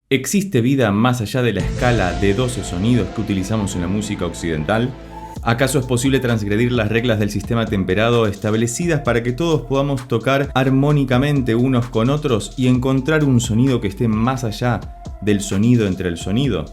¿Existe vida más allá de la escala de 12 sonidos que utilizamos en la música occidental? ¿Acaso es posible transgredir las reglas del sistema temperado establecidas para que todos podamos tocar armónicamente unos con otros y encontrar un sonido que esté más allá del sonido entre el sonido?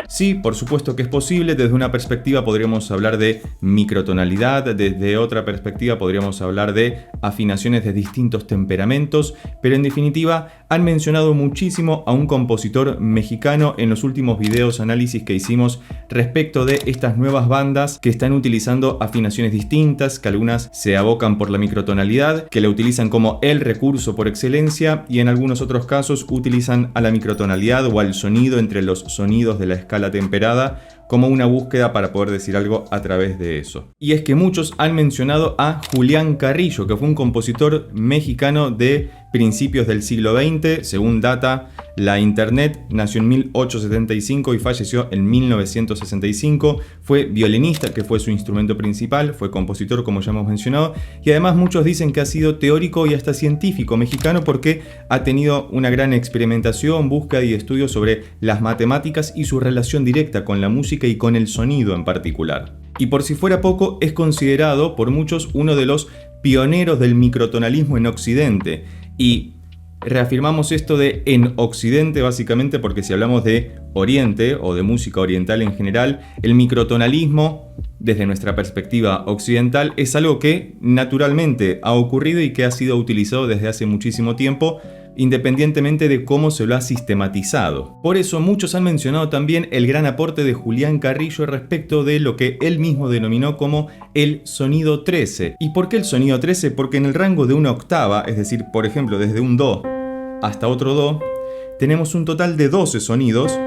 Sí, por supuesto que es posible. Desde una perspectiva podríamos hablar de microtonalidad, desde otra perspectiva podríamos hablar de afinaciones de distintos temperamentos, pero en definitiva han mencionado muchísimo a un compositor mexicano en los últimos videos análisis que hicimos respecto de estas nuevas bandas que están utilizando afinaciones distintas, que algunas se abocan por la microtonalidad, que la utilizan como el recurso por excelencia y en algunos otros casos utilizan a la microtonalidad o al sonido entre los sonidos de la escala temperada como una búsqueda para poder decir algo a través de eso. Y es que muchos han mencionado a Julián Carrillo, que fue un compositor mexicano de principios del siglo XX, según data la internet. Nació en 1875 y falleció en 1965. Fue violinista, que fue su instrumento principal, fue compositor, como ya hemos mencionado, y además muchos dicen que ha sido teórico y hasta científico mexicano porque ha tenido una gran experimentación, búsqueda y estudio sobre las matemáticas y su relación directa con la música y con el sonido en particular. Y por si fuera poco, es considerado por muchos uno de los pioneros del microtonalismo en Occidente. Y reafirmamos esto de en Occidente básicamente porque si hablamos de Oriente o de música oriental en general, el microtonalismo desde nuestra perspectiva occidental es algo que naturalmente ha ocurrido y que ha sido utilizado desde hace muchísimo tiempo, independientemente de cómo se lo ha sistematizado. Por eso muchos han mencionado también el gran aporte de Julián Carrillo respecto de lo que él mismo denominó como el sonido 13. ¿Y por qué el sonido 13? Porque en el rango de una octava, es decir, por ejemplo, desde un Do hasta otro Do, tenemos un total de 12 sonidos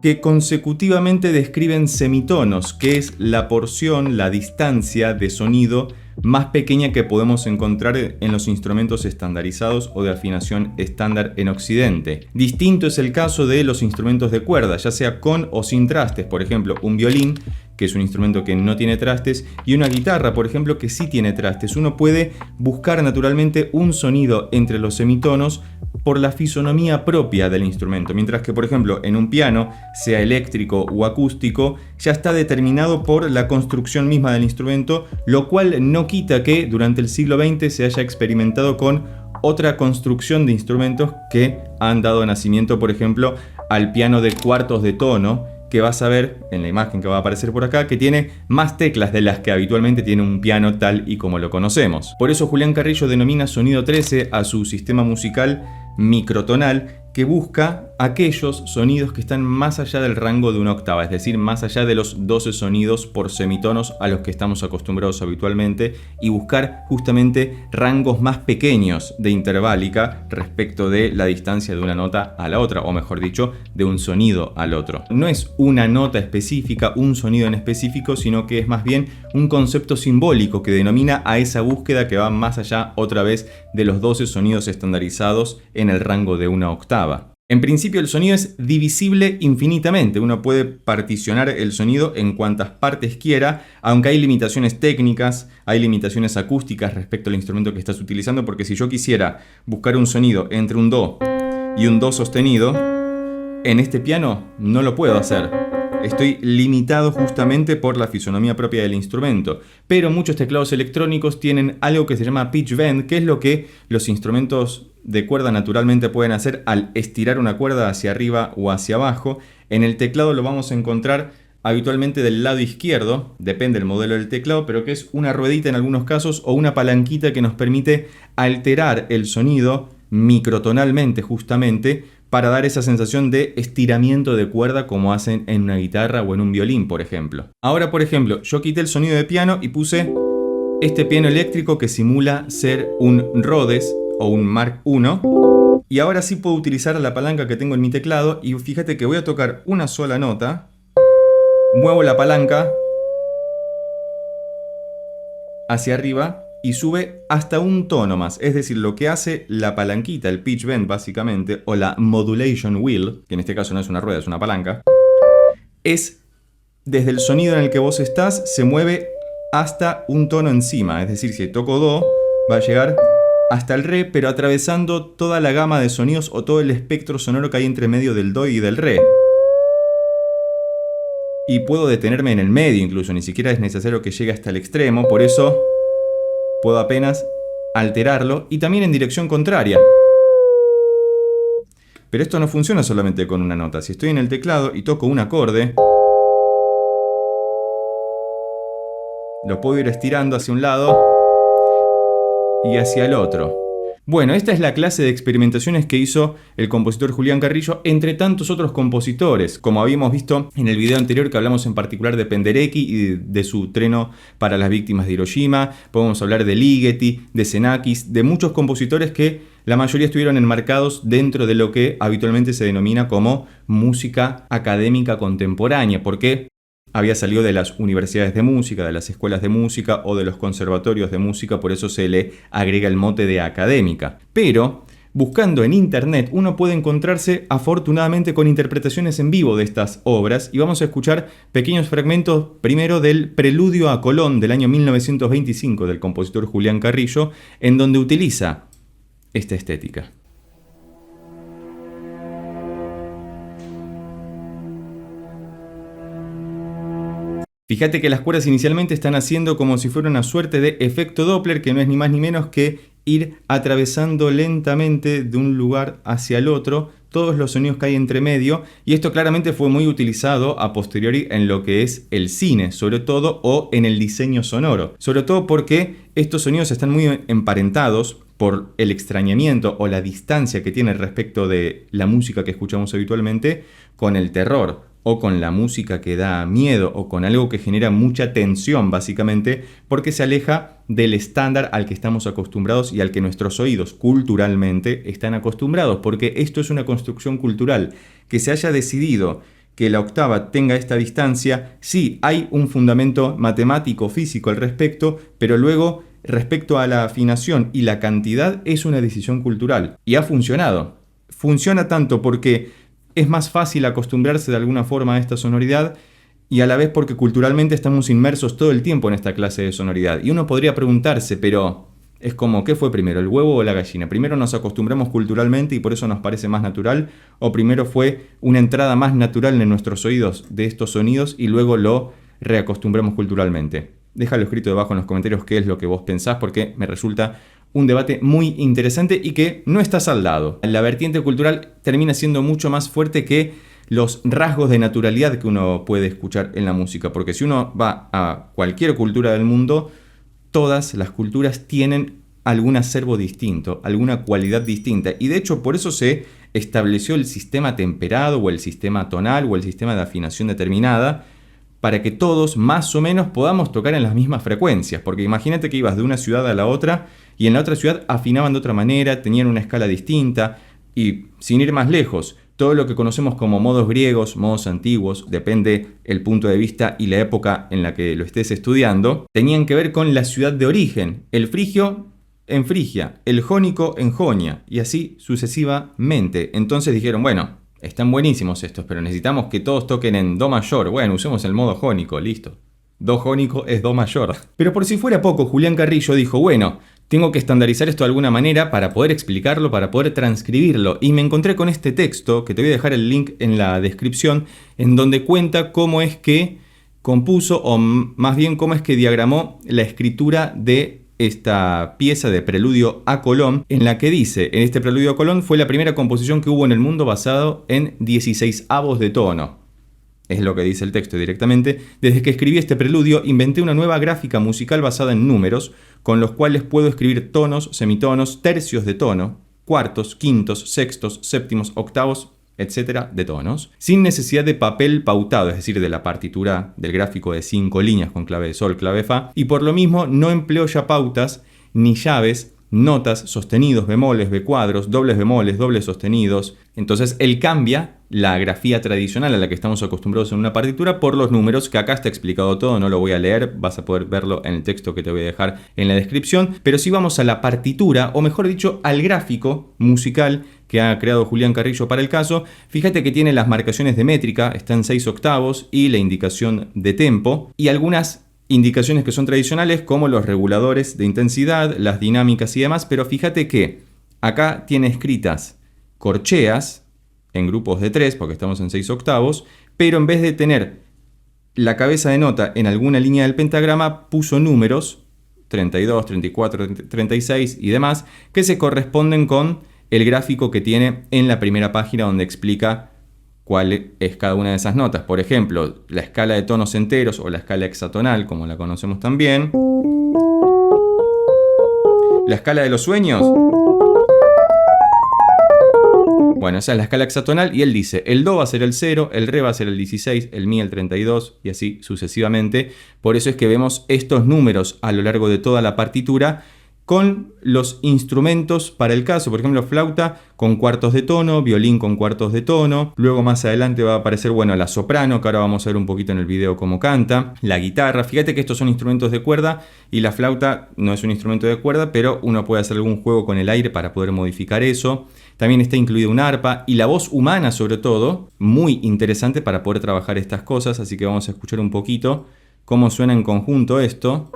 que consecutivamente describen semitonos, que es la porción, la distancia de sonido más pequeña que podemos encontrar en los instrumentos estandarizados o de afinación estándar en Occidente. Distinto es el caso de los instrumentos de cuerda, ya sea con o sin trastes, por ejemplo, un violín, que es un instrumento que no tiene trastes, y una guitarra, por ejemplo, que sí tiene trastes. Uno puede buscar naturalmente un sonido entre los semitonos por la fisonomía propia del instrumento, mientras que, por ejemplo, en un piano, sea eléctrico o acústico, ya está determinado por la construcción misma del instrumento, lo cual no quita que durante el siglo XX se haya experimentado con otra construcción de instrumentos que han dado nacimiento, por ejemplo, al piano de cuartos de tono, que vas a ver en la imagen que va a aparecer por acá, que tiene más teclas de las que habitualmente tiene un piano tal y como lo conocemos. Por eso Julián Carrillo denomina sonido 13 a su sistema musical microtonal, que busca aquellos sonidos que están más allá del rango de una octava, es decir, más allá de los 12 sonidos por semitonos a los que estamos acostumbrados habitualmente, y buscar justamente rangos más pequeños de interválica respecto de la distancia de una nota a la otra, o mejor dicho, de un sonido al otro. No es una nota específica, un sonido en específico, sino que es más bien un concepto simbólico que denomina a esa búsqueda que va más allá otra vez de los 12 sonidos estandarizados en el rango de una octava. En principio el sonido es divisible infinitamente, uno puede particionar el sonido en cuantas partes quiera, aunque hay limitaciones técnicas, hay limitaciones acústicas respecto al instrumento que estás utilizando, porque si yo quisiera buscar un sonido entre un Do y un Do sostenido, en este piano no lo puedo hacer. Estoy limitado justamente por la fisonomía propia del instrumento, pero muchos teclados electrónicos tienen algo que se llama pitch bend, que es lo que los instrumentos de cuerda naturalmente pueden hacer al estirar una cuerda hacia arriba o hacia abajo. En el teclado lo vamos a encontrar habitualmente del lado izquierdo, depende del modelo del teclado, pero que es una ruedita en algunos casos o una palanquita que nos permite alterar el sonido microtonalmente justamente para dar esa sensación de estiramiento de cuerda como hacen en una guitarra o en un violín, por ejemplo. Ahora, por ejemplo, yo quité el sonido de piano y puse este piano eléctrico que simula ser un Rhodes o un Mark I, y ahora sí puedo utilizar la palanca que tengo en mi teclado y fíjate que voy a tocar una sola nota, muevo la palanca hacia arriba y sube hasta un tono más, es decir, lo que hace la palanquita, el pitch bend básicamente, o la modulation wheel, que en este caso no es una rueda, es una palanca, es desde el sonido en el que vos estás, se mueve hasta un tono encima, es decir, si toco Do, va a llegar hasta el re, pero atravesando toda la gama de sonidos o todo el espectro sonoro que hay entre medio del do y del re. Y puedo detenerme en el medio incluso, ni siquiera es necesario que llegue hasta el extremo, por eso puedo apenas alterarlo, y también en dirección contraria. Pero esto no funciona solamente con una nota. Si estoy en el teclado y toco un acorde, lo puedo ir estirando hacia un lado y hacia el otro. Bueno, esta es la clase de experimentaciones que hizo el compositor Julián Carrillo, entre tantos otros compositores, como habíamos visto en el video anterior que hablamos en particular de Penderecki y de su treno para las víctimas de Hiroshima. Podemos hablar de Ligeti, de Xenakis, de muchos compositores que la mayoría estuvieron enmarcados dentro de lo que habitualmente se denomina como música académica contemporánea, porque había salido de las universidades de música, de las escuelas de música o de los conservatorios de música, por eso se le agrega el mote de académica. Pero buscando en internet uno puede encontrarse afortunadamente con interpretaciones en vivo de estas obras, y vamos a escuchar pequeños fragmentos primero del Preludio a Colón del año 1925 del compositor Julián Carrillo, en donde utiliza esta estética. Fíjate que las cuerdas inicialmente están haciendo como si fuera una suerte de efecto Doppler, que no es ni más ni menos que ir atravesando lentamente de un lugar hacia el otro todos los sonidos que hay entre medio, y esto claramente fue muy utilizado a posteriori en lo que es el cine, sobre todo, o en el diseño sonoro, sobre todo porque estos sonidos están muy emparentados por el extrañamiento o la distancia que tiene respecto de la música que escuchamos habitualmente con el terror, o con la música que da miedo, o con algo que genera mucha tensión, básicamente, porque se aleja del estándar al que estamos acostumbrados y al que nuestros oídos culturalmente están acostumbrados, porque esto es una construcción cultural. Que se haya decidido que la octava tenga esta distancia, sí, hay un fundamento matemático, físico al respecto, pero luego, respecto a la afinación y la cantidad, es una decisión cultural. Y ha funcionado. Funciona tanto porque es más fácil acostumbrarse de alguna forma a esta sonoridad, y a la vez porque culturalmente estamos inmersos todo el tiempo en esta clase de sonoridad. Y uno podría preguntarse, pero es como, ¿qué fue primero, el huevo o la gallina? ¿Primero nos acostumbramos culturalmente y por eso nos parece más natural? ¿O primero fue una entrada más natural en nuestros oídos de estos sonidos y luego lo reacostumbramos culturalmente? Déjalo escrito debajo en los comentarios qué es lo que vos pensás, porque me resulta un debate muy interesante y que no está saldado. La vertiente cultural termina siendo mucho más fuerte que los rasgos de naturalidad que uno puede escuchar en la música, porque si uno va a cualquier cultura del mundo, todas las culturas tienen algún acervo distinto, alguna cualidad distinta, y de hecho por eso se estableció el sistema temperado o el sistema tonal o el sistema de afinación determinada, para que todos más o menos podamos tocar en las mismas frecuencias, porque imagínate que ibas de una ciudad a la otra y en la otra ciudad afinaban de otra manera, tenían una escala distinta, y sin ir más lejos, todo lo que conocemos como modos griegos, modos antiguos, depende el punto de vista y la época en la que lo estés estudiando, tenían que ver con la ciudad de origen, el frigio en Frigia, el jónico en Jonia, y así sucesivamente. Entonces dijeron, bueno, están buenísimos estos, pero necesitamos que todos toquen en do mayor. Bueno, usemos el modo jónico, listo. Do jónico es do mayor. Pero por si fuera poco, Julián Carrillo dijo, bueno, tengo que estandarizar esto de alguna manera para poder explicarlo, para poder transcribirlo. Y me encontré con este texto, que te voy a dejar el link en la descripción, en donde cuenta cómo es que compuso, o más bien cómo es que diagramó la escritura de esta pieza de Preludio a Colón, en la que dice, en este Preludio a Colón fue la primera composición que hubo en el mundo basado en 16avos de tono. Es lo que dice el texto directamente. Desde que escribí este preludio, inventé una nueva gráfica musical basada en números, con los cuales puedo escribir tonos, semitonos, tercios de tono, cuartos, quintos, sextos, séptimos, octavos, etcétera, de tonos, sin necesidad de papel pautado, es decir, de la partitura del gráfico de 5 líneas con clave de sol, clave fa, y por lo mismo no empleo ya pautas ni llaves, notas, sostenidos, bemoles, becuadros, dobles bemoles, dobles sostenidos. Entonces él cambia la grafía tradicional a la que estamos acostumbrados en una partitura por los números, que acá está explicado todo, no lo voy a leer, vas a poder verlo en el texto que te voy a dejar en la descripción. Pero si vamos a la partitura, o mejor dicho, al gráfico musical que ha creado Julián Carrillo para el caso, fíjate que tiene las marcaciones de métrica, está en 6 octavos, y la indicación de tempo, y algunas indicaciones que son tradicionales como los reguladores de intensidad, las dinámicas y demás, pero fíjate que acá tiene escritas corcheas en grupos de 3, porque estamos en 6 octavos, pero en vez de tener la cabeza de nota en alguna línea del pentagrama, puso números 32, 34, 36 y demás, que se corresponden con el gráfico que tiene en la primera página donde explica cuál es cada una de esas notas. Por ejemplo, la escala de tonos enteros o la escala hexatonal, como la conocemos también. La escala de los sueños. Bueno, esa es la escala hexatonal y él dice, el do va a ser el 0, el re va a ser el 16, el mi el 32 y así sucesivamente. Por eso es que vemos estos números a lo largo de toda la partitura con los instrumentos para el caso. Por ejemplo, flauta con cuartos de tono, violín con cuartos de tono. Luego más adelante va a aparecer, bueno, la soprano, que ahora vamos a ver un poquito en el video cómo canta. La guitarra. Fíjate que estos son instrumentos de cuerda y la flauta no es un instrumento de cuerda, pero uno puede hacer algún juego con el aire para poder modificar eso. También está incluida un arpa y la voz humana, sobre todo, muy interesante para poder trabajar estas cosas. Así que vamos a escuchar un poquito cómo suena en conjunto esto.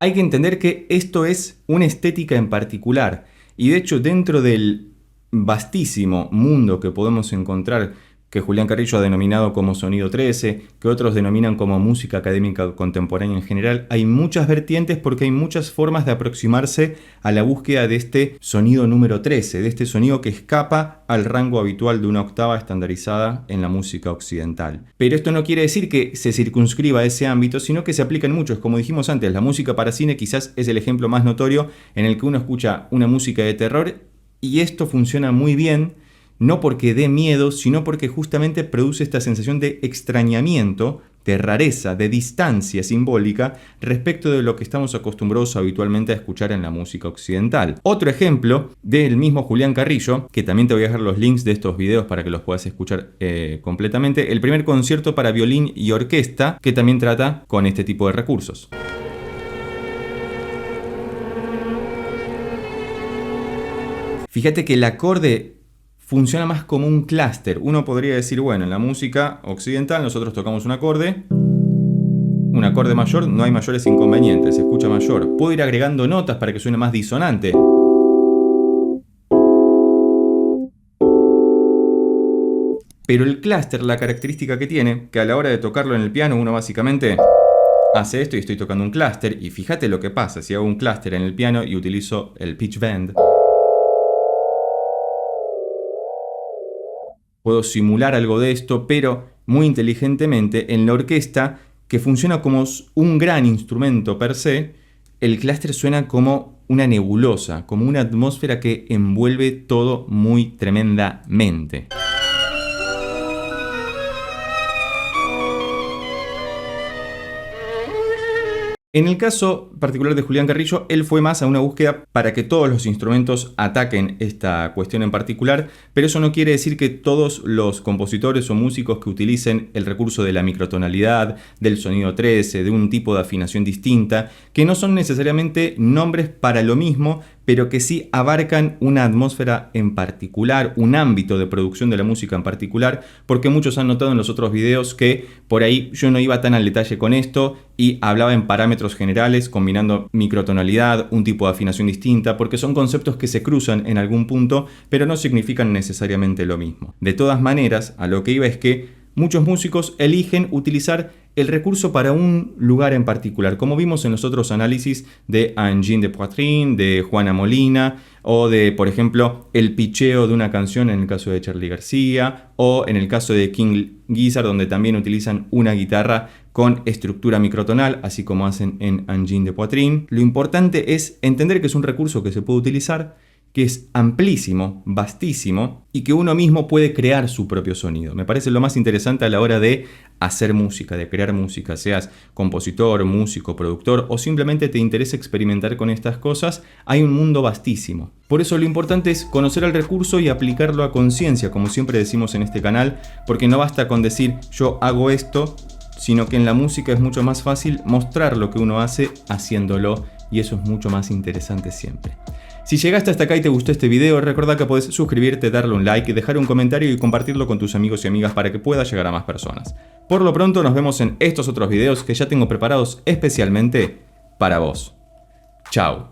Hay que entender que esto es una estética en particular y de hecho dentro del vastísimo mundo que podemos encontrar, que Julián Carrillo ha denominado como Sonido 13, que otros denominan como música académica contemporánea en general, hay muchas vertientes porque hay muchas formas de aproximarse a la búsqueda de este sonido número 13, de este sonido que escapa al rango habitual de una octava estandarizada en la música occidental. Pero esto no quiere decir que se circunscriba a ese ámbito, sino que se aplica en muchos. Como dijimos antes, la música para cine quizás es el ejemplo más notorio en el que uno escucha una música de terror y esto funciona muy bien. No porque dé miedo, sino porque justamente produce esta sensación de extrañamiento, de rareza, de distancia simbólica respecto de lo que estamos acostumbrados habitualmente a escuchar en la música occidental. Otro ejemplo del mismo Julián Carrillo, que también te voy a dejar los links de estos videos para que los puedas escuchar completamente, el primer concierto para violín y orquesta, que también trata con este tipo de recursos. Fíjate que el acorde funciona más como un clúster. Uno podría decir, bueno, en la música occidental nosotros tocamos un acorde mayor, no hay mayores inconvenientes, se escucha mayor. Puedo ir agregando notas para que suene más disonante. Pero el clúster, la característica que tiene, que a la hora de tocarlo en el piano uno básicamente hace esto y estoy tocando un clúster. Y fíjate lo que pasa si hago un clúster en el piano y utilizo el pitch bend. Puedo simular algo de esto, pero muy inteligentemente en la orquesta, que funciona como un gran instrumento per se, el clúster suena como una nebulosa, como una atmósfera que envuelve todo muy tremendamente. En el caso particular de Julián Carrillo, él fue más a una búsqueda para que todos los instrumentos ataquen esta cuestión en particular, pero eso no quiere decir que todos los compositores o músicos que utilicen el recurso de la microtonalidad, del sonido 13, de un tipo de afinación distinta, que no son necesariamente nombres para lo mismo, pero que sí abarcan una atmósfera en particular, un ámbito de producción de la música en particular, porque muchos han notado en los otros videos que por ahí yo no iba tan al detalle con esto y hablaba en parámetros generales, combinando microtonalidad, un tipo de afinación distinta, porque son conceptos que se cruzan en algún punto, pero no significan necesariamente lo mismo. De todas maneras, a lo que iba es que muchos músicos eligen utilizar el recurso para un lugar en particular, como vimos en los otros análisis de Engine de Poitrine, de Juana Molina, o de, por ejemplo, el pitcheo de una canción en el caso de Charly García, o en el caso de King Gizzard, donde también utilizan una guitarra con estructura microtonal, así como hacen en Engine de Poitrine. Lo importante es entender que es un recurso que se puede utilizar, que es amplísimo, vastísimo, y que uno mismo puede crear su propio sonido. Me parece lo más interesante a la hora de hacer música, de crear música, seas compositor, músico, productor, o simplemente te interesa experimentar con estas cosas, hay un mundo vastísimo. Por eso lo importante es conocer el recurso y aplicarlo a conciencia, como siempre decimos en este canal, porque no basta con decir yo hago esto, sino que en la música es mucho más fácil mostrar lo que uno hace haciéndolo, y eso es mucho más interesante siempre. Si llegaste hasta acá y te gustó este video, recuerda que podés suscribirte, darle un like, dejar un comentario y compartirlo con tus amigos y amigas para que pueda llegar a más personas. Por lo pronto nos vemos en estos otros videos que ya tengo preparados especialmente para vos. Chao.